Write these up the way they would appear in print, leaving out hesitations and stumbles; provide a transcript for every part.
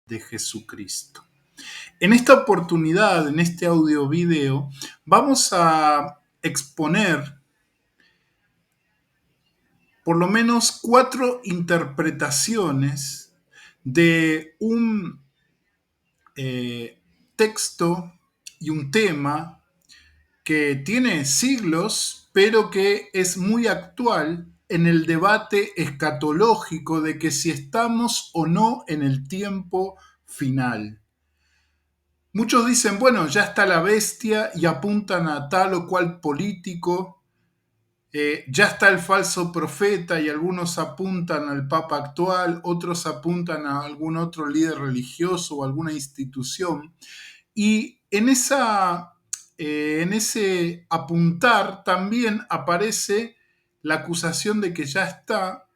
de Jesucristo. En esta oportunidad, en este audio video, vamos a exponer por lo menos 4 interpretaciones de un texto y un tema que tiene siglos, pero que es muy actual en el debate escatológico de que si estamos o no en el tiempo final. Muchos dicen, bueno, ya está la bestia y apuntan a tal o cual político, ya está el falso profeta y algunos apuntan al papa actual, otros apuntan a algún otro líder religioso o alguna institución. Y en ese apuntar también aparece la acusación de que ya está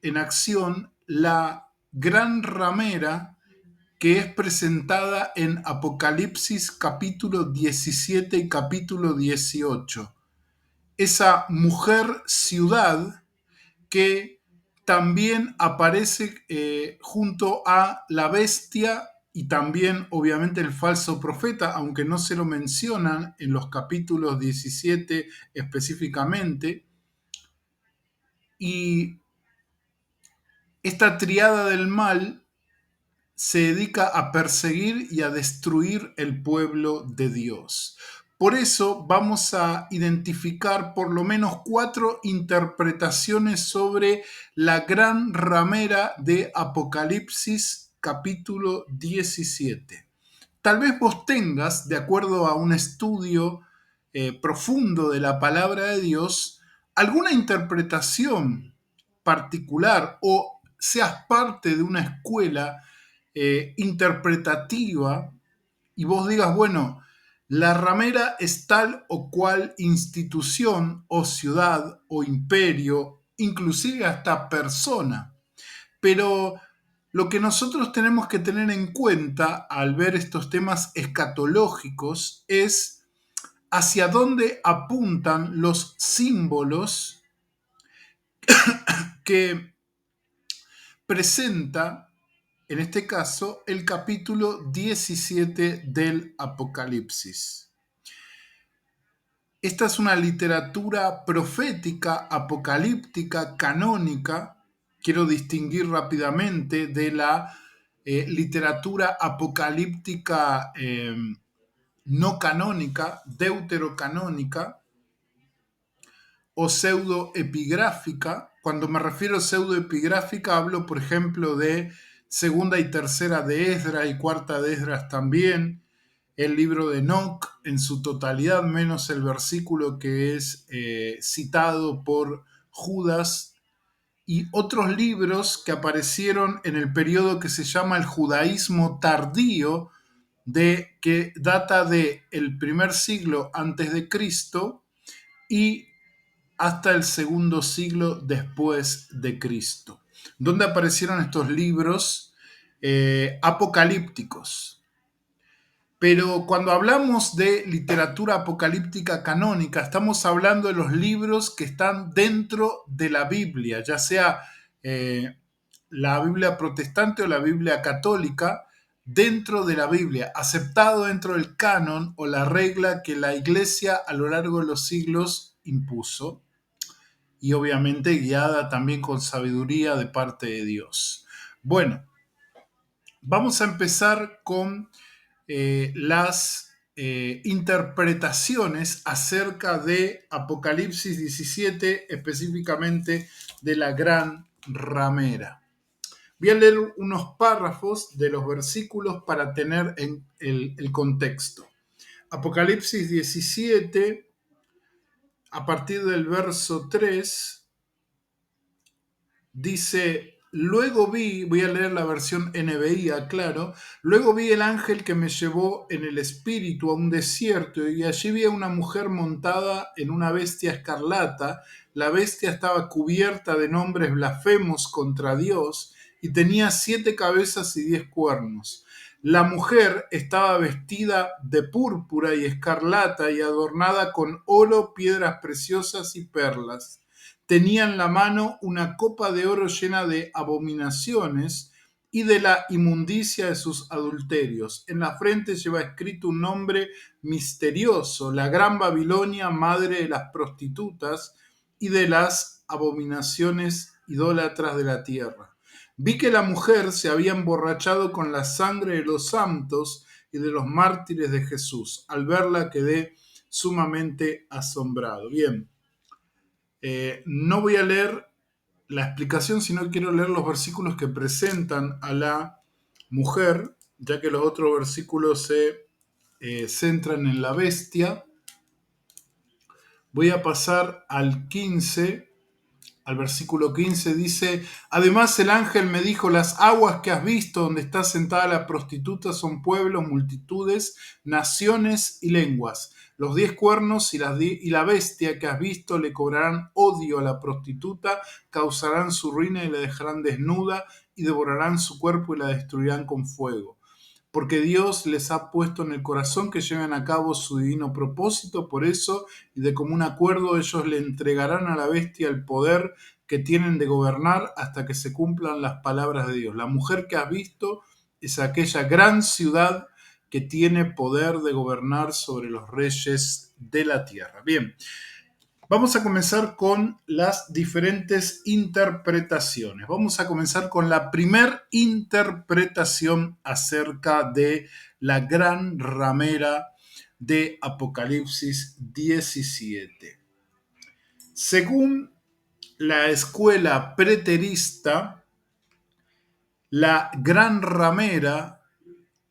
en acción la gran ramera que es presentada en Apocalipsis capítulo 17 y capítulo 18. Esa mujer ciudad que también aparece junto a la bestia y también obviamente el falso profeta, aunque no se lo mencionan en los capítulos 17 específicamente. Y esta triada del mal se dedica a perseguir y a destruir el pueblo de Dios. Por eso vamos a identificar por lo menos 4 interpretaciones sobre la gran ramera de Apocalipsis capítulo 17. Tal vez vos tengas, de acuerdo a un estudio profundo de la palabra de Dios, alguna interpretación particular o seas parte de una escuela interpretativa y vos digas, bueno, la ramera es tal o cual institución o ciudad o imperio, inclusive hasta persona. Pero lo que nosotros tenemos que tener en cuenta al ver estos temas escatológicos es hacia dónde apuntan los símbolos que presenta, en este caso, el capítulo 17 del Apocalipsis. Esta es una literatura profética, apocalíptica, canónica. Quiero distinguir rápidamente de la literatura apocalíptica no canónica, deuterocanónica o pseudoepigráfica. Cuando me refiero a pseudoepigráfica hablo, por ejemplo, de segunda y tercera de Esdras y cuarta de Esdras también, el libro de Enoc en su totalidad, menos el versículo que es citado por Judas, y otros libros que aparecieron en el periodo que se llama el judaísmo tardío, que data del primer siglo antes de Cristo y hasta el segundo siglo después de Cristo, donde aparecieron estos libros apocalípticos. Pero cuando hablamos de literatura apocalíptica canónica, estamos hablando de los libros que están dentro de la Biblia, ya sea la Biblia protestante o la Biblia católica, dentro de la Biblia, aceptado dentro del canon o la regla que la Iglesia a lo largo de los siglos impuso, y obviamente guiada también con sabiduría de parte de Dios. Bueno, vamos a empezar con las interpretaciones acerca de Apocalipsis 17, específicamente de la gran ramera. Voy a leer unos párrafos de los versículos para tener el contexto. Apocalipsis 17, a partir del verso 3, dice: luego vi, voy a leer la versión NBI, aclaro, luego vi el ángel que me llevó en el espíritu a un desierto y allí vi a una mujer montada en una bestia escarlata. La bestia estaba cubierta de nombres blasfemos contra Dios y tenía 7 cabezas y 10 cuernos. La mujer estaba vestida de púrpura y escarlata y adornada con oro, piedras preciosas y perlas. Tenía en la mano una copa de oro llena de abominaciones y de la inmundicia de sus adulterios. En la frente lleva escrito un nombre misterioso, la Gran Babilonia, madre de las prostitutas y de las abominaciones idólatras de la tierra. Vi que la mujer se había emborrachado con la sangre de los santos y de los mártires de Jesús. Al verla quedé sumamente asombrado. Bien, no voy a leer la explicación, sino quiero leer los versículos que presentan a la mujer, ya que los otros versículos se centran en la bestia. Voy a pasar al 15. Al versículo 15 dice: además el ángel me dijo, las aguas que has visto donde está sentada la prostituta son pueblos, multitudes, naciones y lenguas. Los 10 cuernos y la bestia que has visto le cobrarán odio a la prostituta, causarán su ruina y la dejarán desnuda, y devorarán su cuerpo y la destruirán con fuego. Porque Dios les ha puesto en el corazón que lleven a cabo su divino propósito, por eso, y de común acuerdo, ellos le entregarán a la bestia el poder que tienen de gobernar hasta que se cumplan las palabras de Dios. La mujer que has visto es aquella gran ciudad que tiene poder de gobernar sobre los reyes de la tierra. Bien, vamos a comenzar con las diferentes interpretaciones. Vamos a comenzar con la primer interpretación acerca de la gran ramera de Apocalipsis 17. Según la escuela preterista, la gran ramera,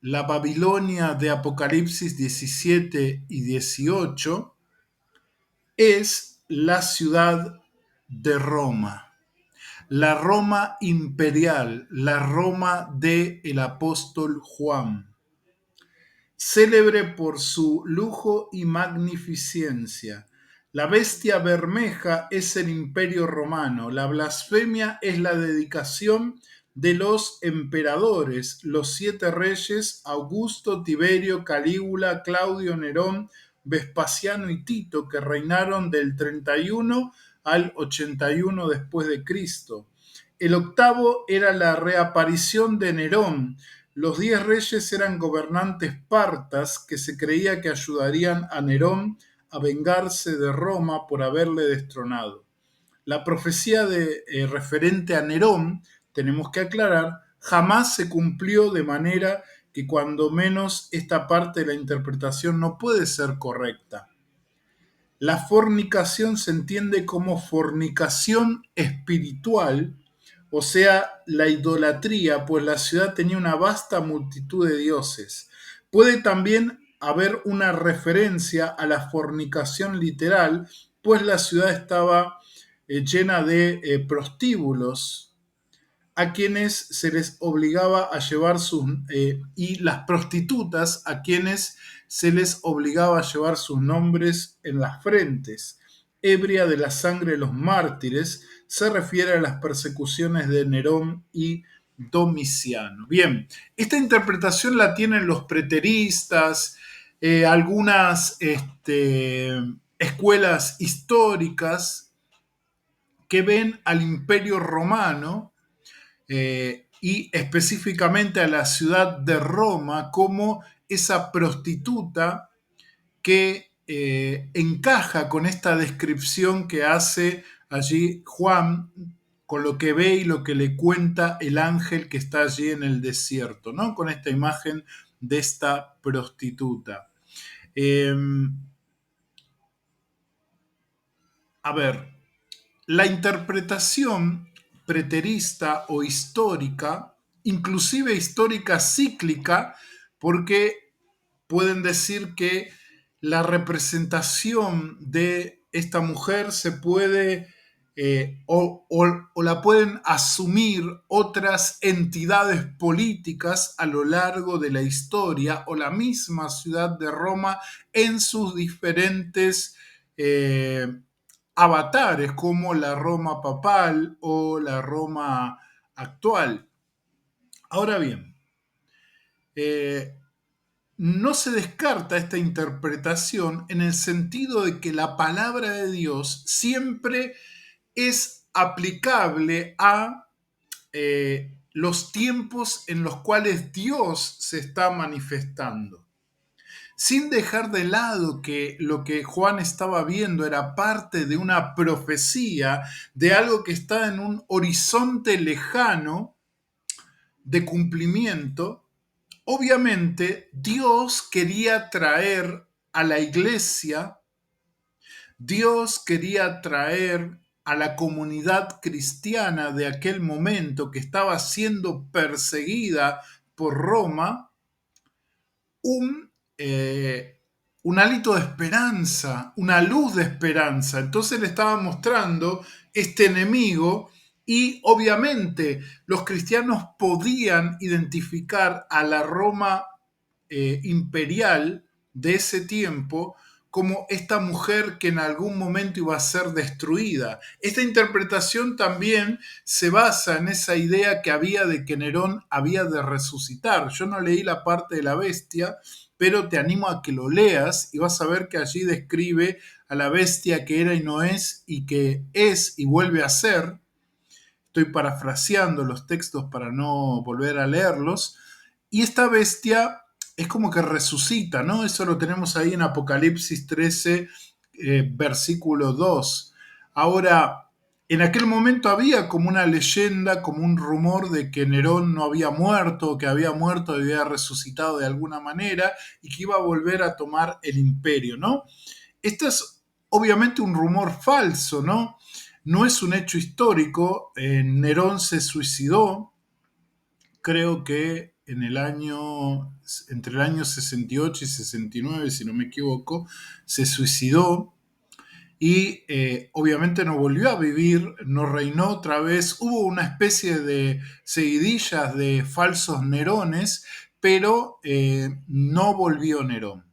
la Babilonia de Apocalipsis 17 y 18, es la ciudad de Roma, la Roma imperial, la Roma del apóstol Juan, célebre por su lujo y magnificencia. La bestia bermeja es el imperio romano, la blasfemia es la dedicación de los emperadores, los 7 reyes, Augusto, Tiberio, Calígula, Claudio, Nerón, Vespasiano y Tito, que reinaron del 31 al 81 después de Cristo. El octavo era la reaparición de Nerón. Los 10 reyes eran gobernantes partas que se creía que ayudarían a Nerón a vengarse de Roma por haberle destronado. La profecía referente a Nerón, tenemos que aclarar, jamás se cumplió, de manera que cuando menos esta parte de la interpretación no puede ser correcta. La fornicación se entiende como fornicación espiritual, o sea, la idolatría, pues la ciudad tenía una vasta multitud de dioses. Puede también haber una referencia a la fornicación literal, pues la ciudad estaba llena de prostíbulos a quienes se les obligaba a llevar y las prostitutas a quienes se les obligaba a llevar sus nombres en las frentes. Ebria de la sangre de los mártires, se refiere a las persecuciones de Nerón y Domiciano. Bien, esta interpretación la tienen los preteristas, algunas escuelas históricas que ven al Imperio Romano y específicamente a la ciudad de Roma como esa prostituta que encaja con esta descripción que hace allí Juan con lo que ve y lo que le cuenta el ángel que está allí en el desierto, ¿no? Con esta imagen de esta prostituta. A ver, la interpretación preterista o histórica, inclusive histórica cíclica, porque pueden decir que la representación de esta mujer se puede o la pueden asumir otras entidades políticas a lo largo de la historia o la misma ciudad de Roma en sus diferentes avatares como la Roma papal o la Roma actual. Ahora bien, no se descarta esta interpretación en el sentido de que la palabra de Dios siempre es aplicable a los tiempos en los cuales Dios se está manifestando, sin dejar de lado que lo que Juan estaba viendo era parte de una profecía, de algo que está en un horizonte lejano de cumplimiento. Obviamente, Dios quería traer a la iglesia, Dios quería traer a la comunidad cristiana de aquel momento que estaba siendo perseguida por Roma, un, eh, un hálito de esperanza, una luz de esperanza. Entonces le estaba mostrando este enemigo y obviamente los cristianos podían identificar a la Roma imperial de ese tiempo como esta mujer que en algún momento iba a ser destruida. Esta interpretación también se basa en esa idea que había de que Nerón había de resucitar. Yo no leí la parte de la bestia, pero te animo a que lo leas y vas a ver que allí describe a la bestia que era y no es y que es y vuelve a ser. Estoy parafraseando los textos para no volver a leerlos. Y esta bestia es como que resucita, ¿no? Eso lo tenemos ahí en Apocalipsis 13, versículo 2. Ahora, en aquel momento había como una leyenda, como un rumor de que Nerón no había muerto, que había muerto y había resucitado de alguna manera y que iba a volver a tomar el imperio, ¿no? Esto es obviamente un rumor falso, ¿no? No es un hecho histórico. Nerón se suicidó, creo que entre el año 68 y 69, si no me equivoco, se suicidó y obviamente no volvió a vivir, no reinó otra vez. Hubo una especie de seguidillas de falsos Nerones, pero no volvió Nerón.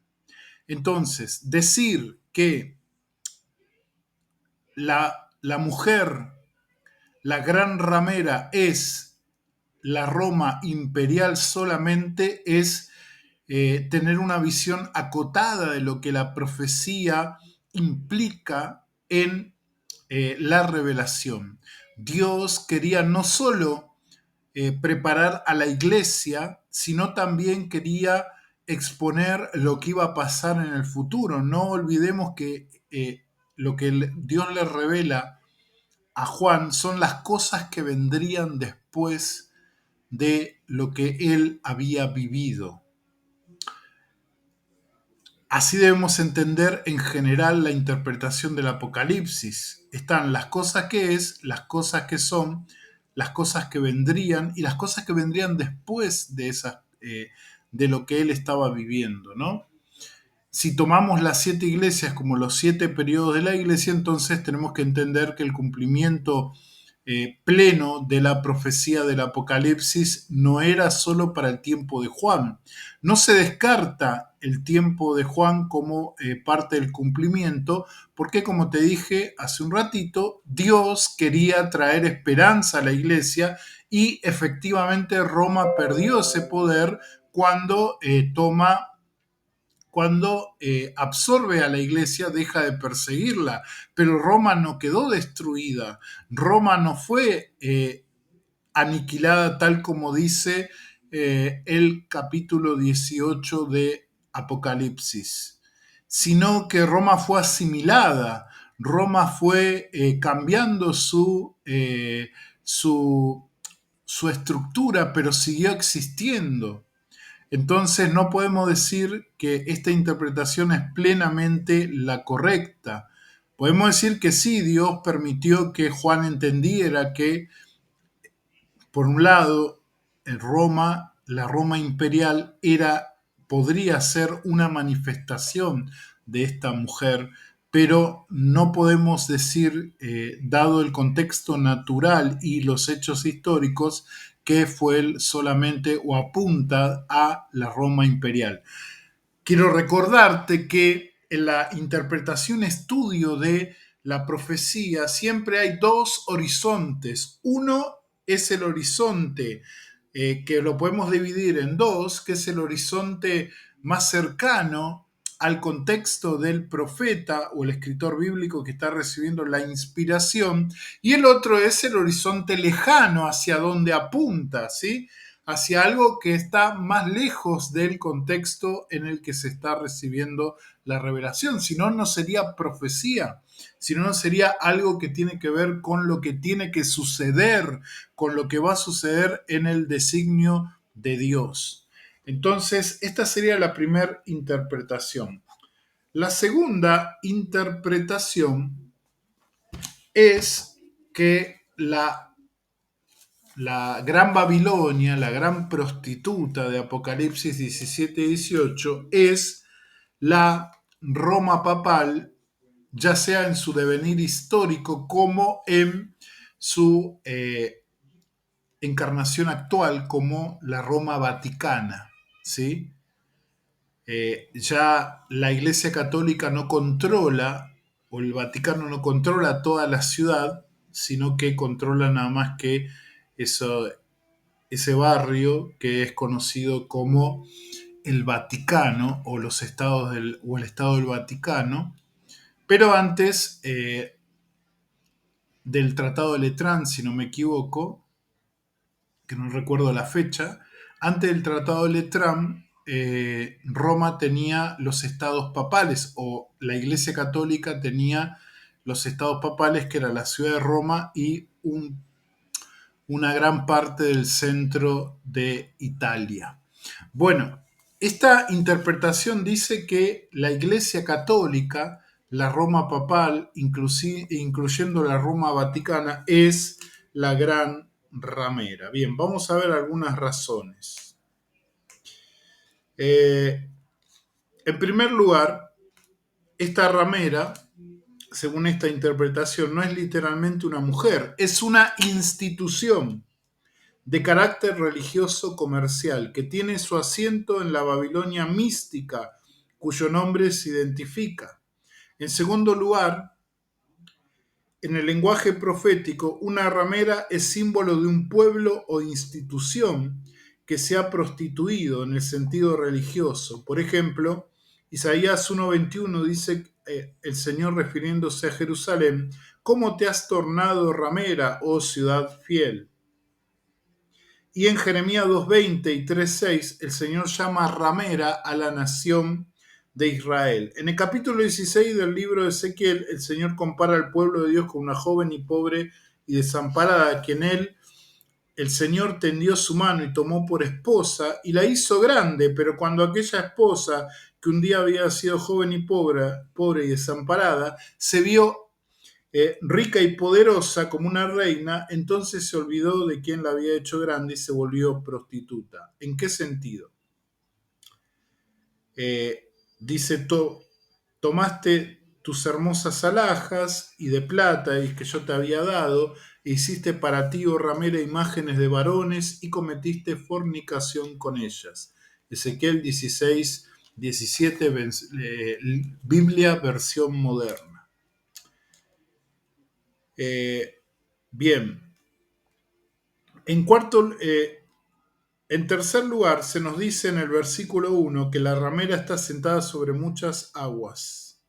Entonces, decir que la mujer, la gran ramera, es la Roma imperial solamente es tener una visión acotada de lo que la profecía implica en la revelación. Dios quería no solo preparar a la iglesia, sino también quería exponer lo que iba a pasar en el futuro. No olvidemos que lo que Dios le revela a Juan son las cosas que vendrían después de lo que él había vivido. Así debemos entender en general la interpretación del Apocalipsis. Están las cosas que es, las cosas que son, las cosas que vendrían y las cosas que vendrían después de esas, de lo que él estaba viviendo, ¿no? Si tomamos las 7 iglesias como los 7 periodos de la iglesia, entonces tenemos que entender que el cumplimiento pleno de la profecía del Apocalipsis no era solo para el tiempo de Juan. No se descarta el tiempo de Juan como parte del cumplimiento, porque como te dije hace un ratito, Dios quería traer esperanza a la iglesia y efectivamente Roma perdió ese poder cuando absorbe a la iglesia, deja de perseguirla, pero Roma no quedó destruida, Roma no fue aniquilada tal como dice el capítulo 18 de Apocalipsis, sino que Roma fue asimilada, Roma fue cambiando su, su estructura, pero siguió existiendo. Entonces no podemos decir que esta interpretación es plenamente la correcta. Podemos decir que sí, Dios permitió que Juan entendiera que, por un lado, en Roma, la Roma imperial podría ser una manifestación de esta mujer, pero no podemos decir, dado el contexto natural y los hechos históricos, que fue él solamente o apunta a la Roma imperial. Quiero recordarte que en la interpretación estudio de la profecía siempre hay dos horizontes. Uno es el horizonte que lo podemos dividir en dos, que es el horizonte más cercano al contexto del profeta o el escritor bíblico que está recibiendo la inspiración, y el otro es el horizonte lejano hacia donde apunta, ¿sí? Hacia algo que está más lejos del contexto en el que se está recibiendo la revelación. Si no, no sería profecía, si no, no sería algo que tiene que ver con lo que tiene que suceder, con lo que va a suceder en el designio de Dios. Entonces, esta sería la primera interpretación. La segunda interpretación es que la gran Babilonia, la gran prostituta de Apocalipsis 17 y 18, es la Roma papal, ya sea en su devenir histórico como en su encarnación actual como la Roma Vaticana, ¿sí? Ya la Iglesia Católica no controla, o el Vaticano no controla toda la ciudad, sino que controla nada más que eso, ese barrio que es conocido como el Vaticano o los estados o el Estado del Vaticano. Pero antes del Tratado de Letrán, si no me equivoco, que no recuerdo la fecha, antes del Tratado de Letrán, Roma tenía los estados papales, o la Iglesia Católica tenía los estados papales, que era la ciudad de Roma y una gran parte del centro de Italia. Bueno, esta interpretación dice que la Iglesia Católica, la Roma papal, incluyendo la Roma Vaticana, es la gran ramera. Bien, vamos a ver algunas razones. En primer lugar, esta ramera, según esta interpretación, no es literalmente una mujer, es una institución de carácter religioso comercial que tiene su asiento en la Babilonia mística, cuyo nombre se identifica. En segundo lugar, en el lenguaje profético, una ramera es símbolo de un pueblo o institución que se ha prostituido en el sentido religioso. Por ejemplo, Isaías 1:21 dice el Señor refiriéndose a Jerusalén: ¿cómo te has tornado ramera, oh ciudad fiel? Y en Jeremías 2:20 y 3:6 el Señor llama ramera a la nación de Israel. En el capítulo 16 del libro de Ezequiel, el Señor compara al pueblo de Dios con una joven y pobre y desamparada, a quien el Señor tendió su mano y tomó por esposa y la hizo grande, pero cuando aquella esposa, que un día había sido joven y pobre y desamparada, se vio rica y poderosa como una reina, entonces se olvidó de quien la había hecho grande y se volvió prostituta. ¿En qué sentido? Dice, tomaste tus hermosas alhajas y de plata y que yo te había dado, e hiciste para ti, oh ramera, imágenes de varones y cometiste fornicación con ellas. Ezequiel 16, 17, Biblia versión moderna. Bien. En tercer lugar, se nos dice en el versículo 1 que la ramera está sentada sobre muchas aguas.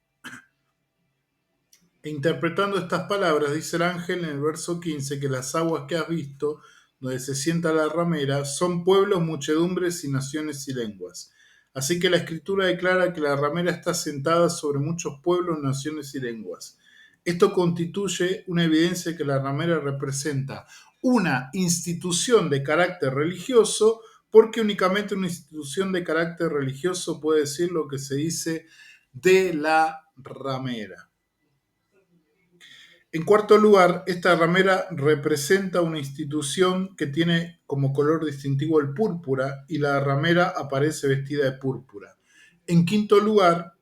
E interpretando estas palabras, dice el ángel en el verso 15 que las aguas que has visto, donde se sienta la ramera, son pueblos, muchedumbres y naciones y lenguas. Así que la escritura declara que la ramera está sentada sobre muchos pueblos, naciones y lenguas. Esto constituye una evidencia de que la ramera representa una institución de carácter religioso, porque únicamente una institución de carácter religioso puede decir lo que se dice de la ramera. En cuarto lugar, esta ramera representa una institución que tiene como color distintivo el púrpura y la ramera aparece vestida de púrpura. En quinto lugar,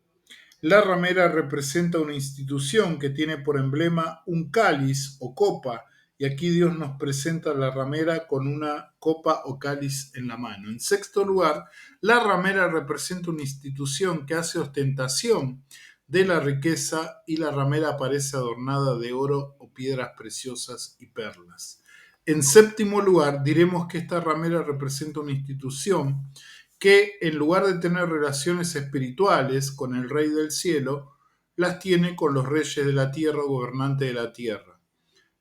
la ramera representa una institución que tiene por emblema un cáliz o copa, y aquí Dios nos presenta a la ramera con una copa o cáliz en la mano. En sexto lugar, la ramera representa una institución que hace ostentación de la riqueza y la ramera aparece adornada de oro o piedras preciosas y perlas. En séptimo lugar, diremos que esta ramera representa una institución que en lugar de tener relaciones espirituales con el Rey del Cielo, las tiene con los reyes de la tierra o gobernantes de la tierra.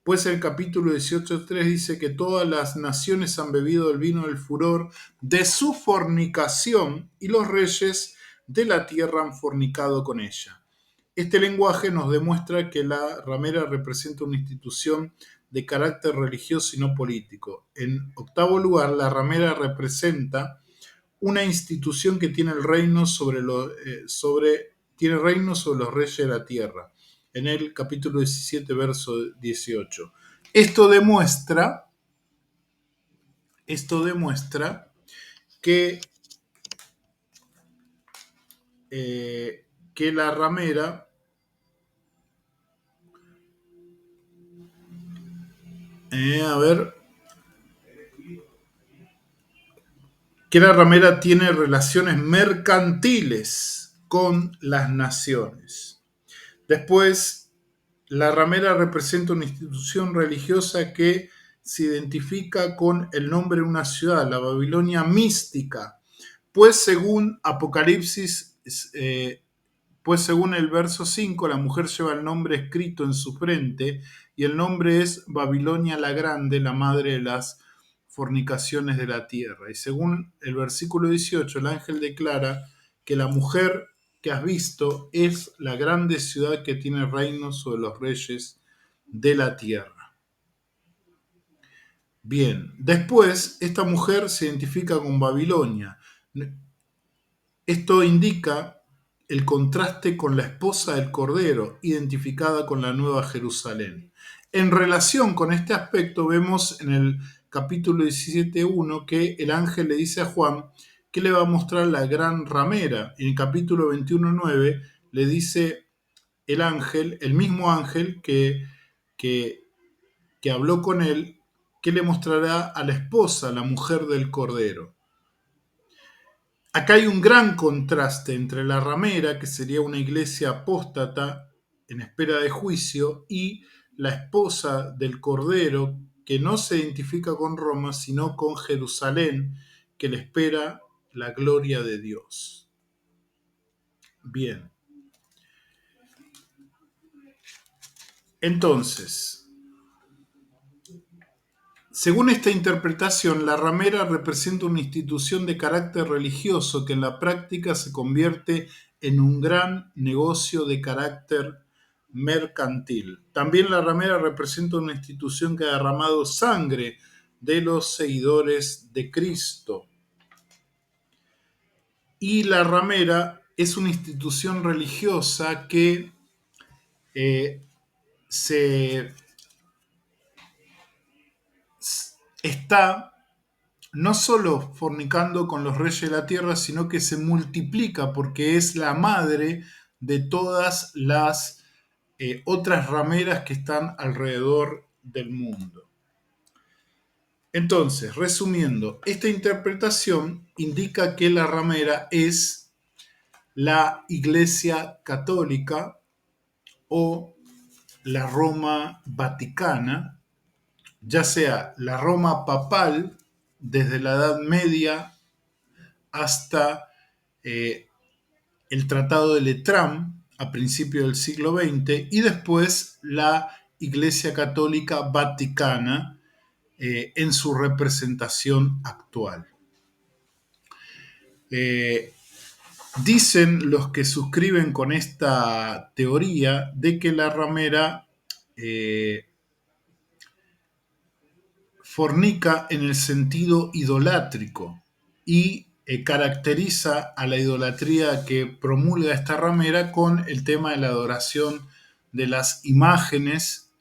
Pues el capítulo 18.3 dice que todas las naciones han bebido el vino del furor de su fornicación y los reyes de la tierra han fornicado con ella. Este lenguaje nos demuestra que la ramera representa una institución de carácter religioso y no político. En octavo lugar, la ramera representa una institución que tiene el reino tiene reino sobre los reyes de la tierra. En el capítulo 17, verso 18. Esto demuestra que, que la ramera que la ramera tiene relaciones mercantiles con las naciones. Después, la ramera representa una institución religiosa que se identifica con el nombre de una ciudad, la Babilonia mística, pues según Apocalipsis, pues según el verso 5, la mujer lleva el nombre escrito en su frente y el nombre es Babilonia la Grande, la madre de las fornicaciones de la tierra. Y según el versículo 18, el ángel declara que la mujer que has visto es la grande ciudad que tiene reino sobre los reyes de la tierra. Bien, después esta mujer se identifica con Babilonia. Esto indica el contraste con la esposa del Cordero, identificada con la Nueva Jerusalén. En relación con este aspecto, vemos en el capítulo 17.1 que el ángel le dice a Juan que le va a mostrar la gran ramera. En el capítulo 21.9 le dice el ángel, el mismo ángel que habló con él, que le mostrará a la esposa, la mujer del Cordero. Acá hay un gran contraste entre la ramera, que sería una iglesia apóstata en espera de juicio, y la esposa del Cordero, que no se identifica con Roma, sino con Jerusalén, que le espera la gloria de Dios. Bien. Entonces, según esta interpretación, la ramera representa una institución de carácter religioso que en la práctica se convierte en un gran negocio de carácter mercantil. También la ramera representa una institución que ha derramado sangre de los seguidores de Cristo. Y la ramera es una institución religiosa que está no solo fornicando con los reyes de la tierra, sino que se multiplica porque es la madre de todas las otras rameras que están alrededor del mundo. Entonces, resumiendo, esta interpretación indica que la ramera es la Iglesia Católica o la Roma Vaticana, ya sea la Roma papal desde la Edad Media hasta el Tratado de Letrán a principios del siglo XX y después la Iglesia Católica Vaticana en su representación actual. Dicen los que suscriben con esta teoría de que la ramera fornica en el sentido idolátrico y caracteriza a la idolatría que promulga esta ramera con el tema de la adoración de las imágenes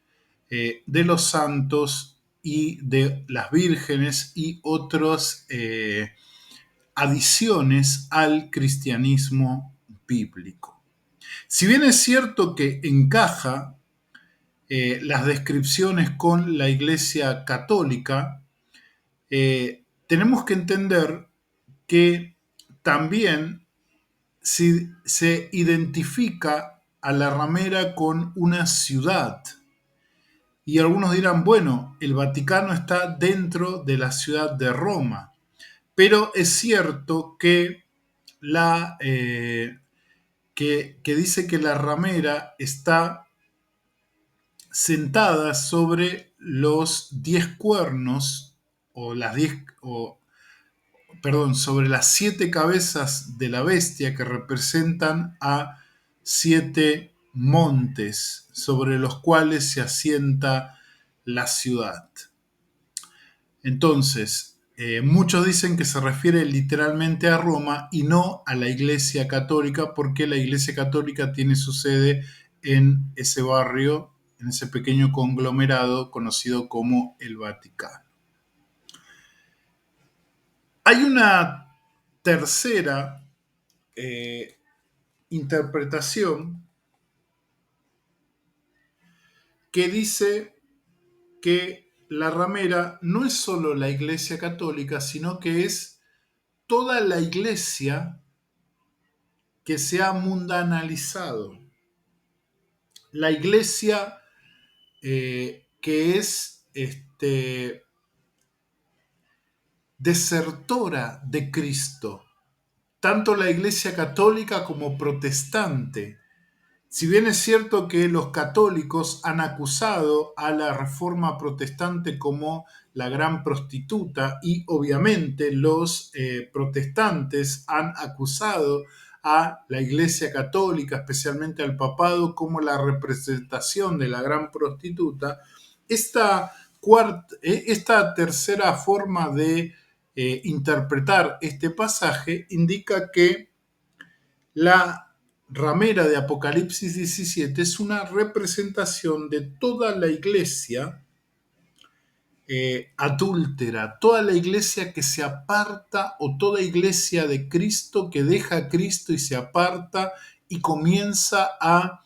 de los santos y de las vírgenes y otras adiciones al cristianismo bíblico. Si bien es cierto que encaja las descripciones con la Iglesia Católica, tenemos que entender que también se identifica a la ramera con una ciudad. Y algunos dirán, bueno, el Vaticano está dentro de la ciudad de Roma, pero es cierto que, que dice que la ramera está sentada sobre los 10 cuernos, o las 10, o, perdón, sobre las 7 cabezas de la bestia que representan a 7 montes sobre los cuales se asienta la ciudad. Entonces, muchos dicen que se refiere literalmente a Roma y no a la Iglesia Católica, porque la Iglesia Católica tiene su sede en ese barrio, en ese pequeño conglomerado conocido como el Vaticano. Hay una tercera interpretación que dice que la ramera no es solo la Iglesia Católica, sino que es toda la Iglesia que se ha mundanalizado. La Iglesia que es desertora de Cristo, tanto la Iglesia Católica como protestante. Si bien es cierto que los católicos han acusado a la Reforma Protestante como la gran prostituta, y obviamente los protestantes han acusado a la Iglesia Católica, especialmente al papado, como la representación de la gran prostituta, esta tercera forma de interpretar este pasaje indica que la ramera de Apocalipsis 17 es una representación de toda la iglesia adúltera, toda la iglesia que se aparta, o toda iglesia de Cristo que deja a Cristo y se aparta y comienza a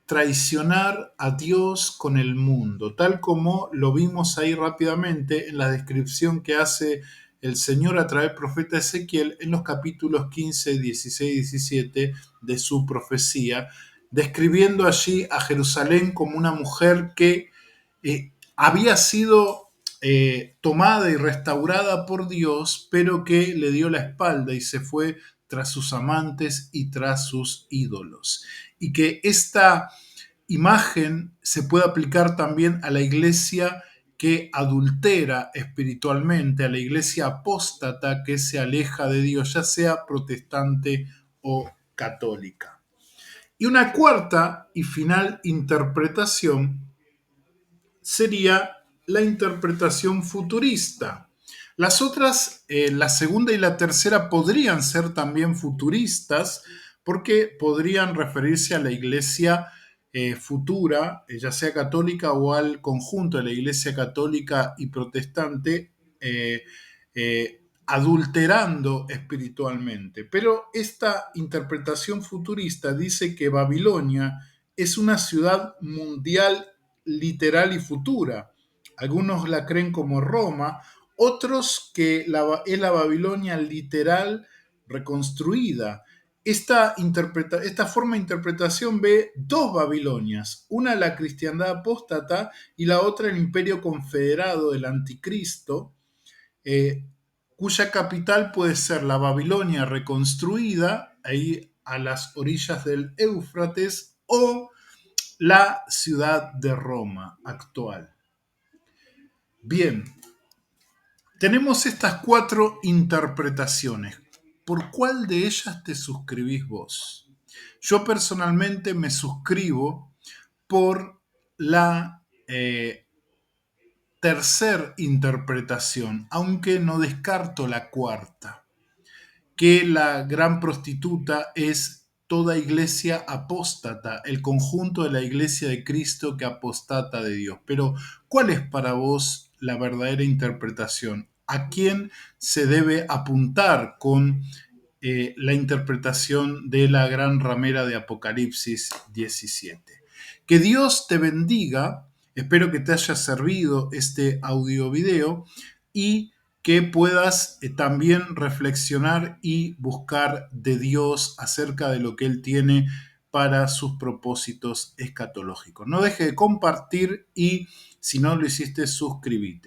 traicionar a Dios con el mundo, tal como lo vimos ahí rápidamente en la descripción que hace el Señor a través del profeta Ezequiel en los capítulos 15, 16 y 17 de su profecía, describiendo allí a Jerusalén como una mujer que había sido tomada y restaurada por Dios, pero que le dio la espalda y se fue tras sus amantes y tras sus ídolos. Y que esta imagen se puede aplicar también a la iglesia que adultera espiritualmente, a la iglesia apóstata que se aleja de Dios, ya sea protestante o católica. Y una cuarta y final interpretación sería la interpretación futurista. Las otras, la segunda y la tercera, podrían ser también futuristas porque podrían referirse a la iglesia futura, ya sea católica, o al conjunto de la iglesia católica y protestante, adulterando espiritualmente. Pero esta interpretación futurista dice que Babilonia es una ciudad mundial literal y futura. Algunos la creen como Roma, otros que es la Babilonia literal reconstruida. Esta forma de interpretación ve dos Babilonias, una la cristiandad apóstata y la otra el imperio confederado del anticristo, cuya capital puede ser la Babilonia reconstruida, ahí a las orillas del Éufrates, o la ciudad de Roma actual. Bien, tenemos estas cuatro interpretaciones. ¿Por cuál de ellas te suscribís vos? Yo personalmente me suscribo por la tercera interpretación, aunque no descarto la cuarta, que la gran prostituta es toda iglesia apóstata, el conjunto de la iglesia de Cristo que apostata de Dios. Pero, ¿cuál es para vos la verdadera interpretación? ¿A quién se debe apuntar con la interpretación de la gran ramera de Apocalipsis 17? Que Dios te bendiga. Espero que te haya servido este audio video y que puedas también reflexionar y buscar de Dios acerca de lo que Él tiene para sus propósitos escatológicos. No deje de compartir y, si no lo hiciste, suscríbete.